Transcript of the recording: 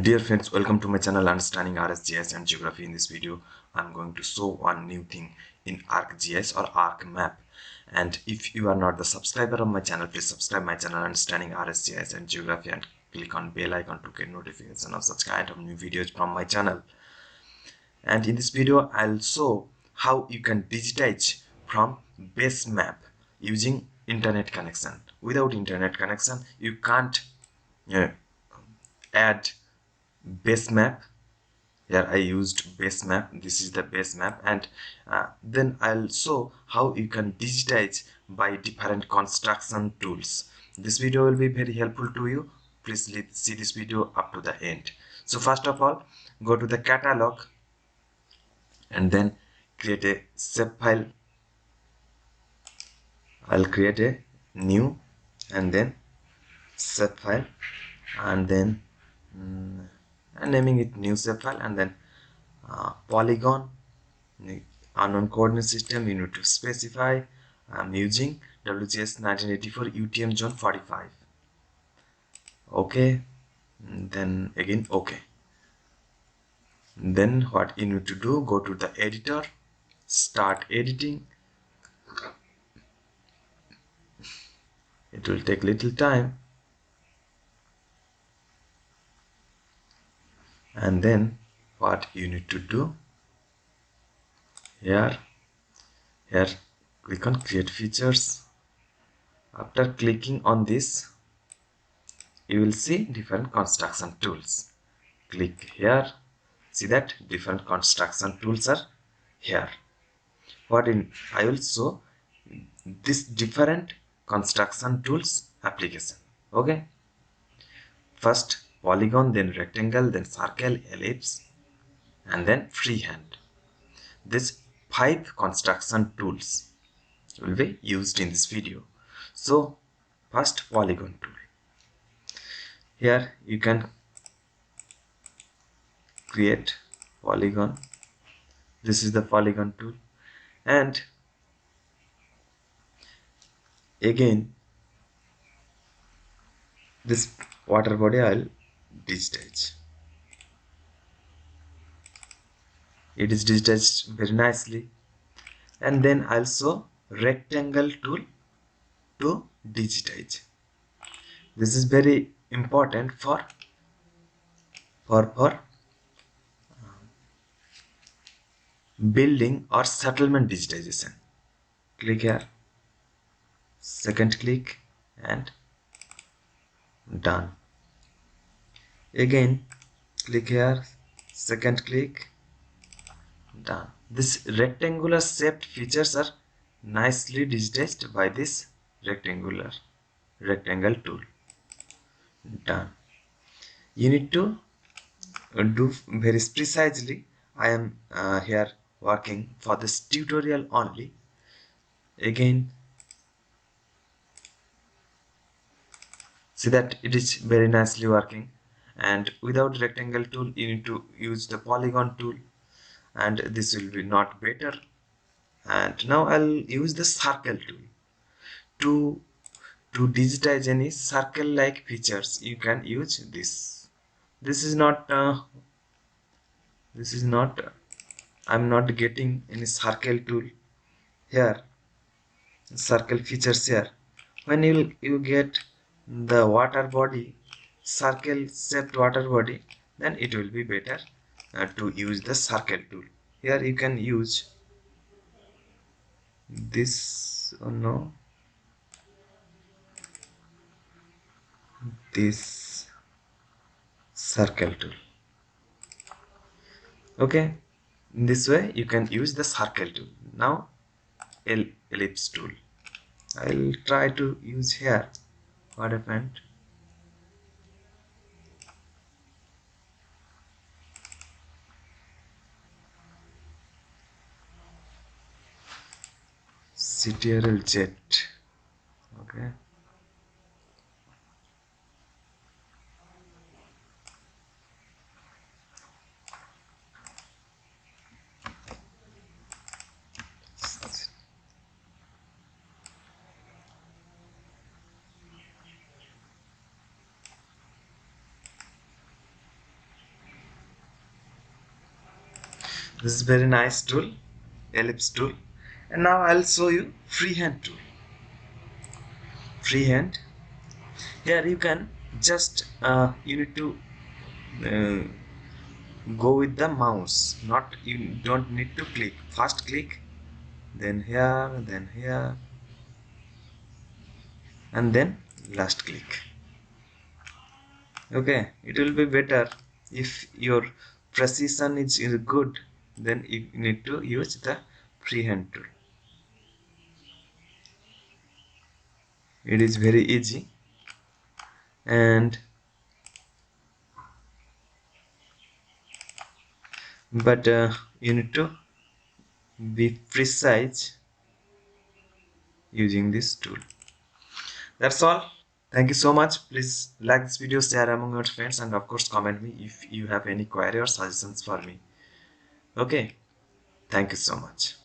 Dear friends, welcome to my channel Understanding RS-GIS and Geography. In this video, I'm going to show one new thing in ArcGIS or ArcMap. And if you are not the subscriber of my channel, please subscribe my channel Understanding RS-GIS and Geography and click on bell icon to get notification of such kind of new videos from my channel. And in this video, I'll show how you can digitize from base map using internet connection. Without internet connection, you can't add base map. Here I used base map. This is the base map, and then I'll show how you can digitize by different construction tools. This video will be very helpful to you. Please see this video up to the end. So first of all, go to the catalog and then create a shapefile. I'll create a new and then shapefile, and then naming it new shapefile, and then polygon, unknown coordinate system. You need to specify. I'm using WGS 1984 UTM zone 45. Okay, and then again okay. Then what you need to do, go to the editor, start editing. It will take little time, and then what you need to do, here click on create features. After clicking on this, you will see different construction tools. Click here, see that different construction tools are here. I will show this different construction tools application. Okay, first polygon, then rectangle, then circle, ellipse, and then freehand. These 5 construction tools will be used in this video. So first, polygon tool. Here you can create polygon. This is the polygon tool, and again this water body I'll digitize. It is digitized very nicely. And then also rectangle tool to digitize. This is very important for building or settlement digitization. Click here, second click, and done. Again click here, second click, done. This rectangular shaped features are nicely digitized by this rectangle tool. Done. You need to do very precisely. I am here working for this tutorial only. Again, see that it is very nicely working. And without rectangle tool, you need to use the polygon tool, and this will be not better. And now I'll use the circle tool to digitize any circle like features. You can use this. This is not I'm not getting any circle tool here, circle features here. When you get the water body, circle shaped water body, then it will be better to use the circle tool. Here you can use this, no, this circle tool. Okay, in this way you can use the circle tool. Now ellipse tool, I'll try to use here. What happened? CTRL Z. Okay, This is very nice tool, ellipse tool. And now I'll show you freehand tool. Freehand. Here you can just you need to uh, go with the mouse. Not, you don't need to click. First click, then here, and then last click. Okay, it will be better if your precision is good. Then you need to use the freehand tool. It is very easy, and but you need to be precise using this tool. That's all. Thank you so much. Please like this video, share among your friends, and of course comment me if you have any query or suggestions for me. Okay, thank you so much.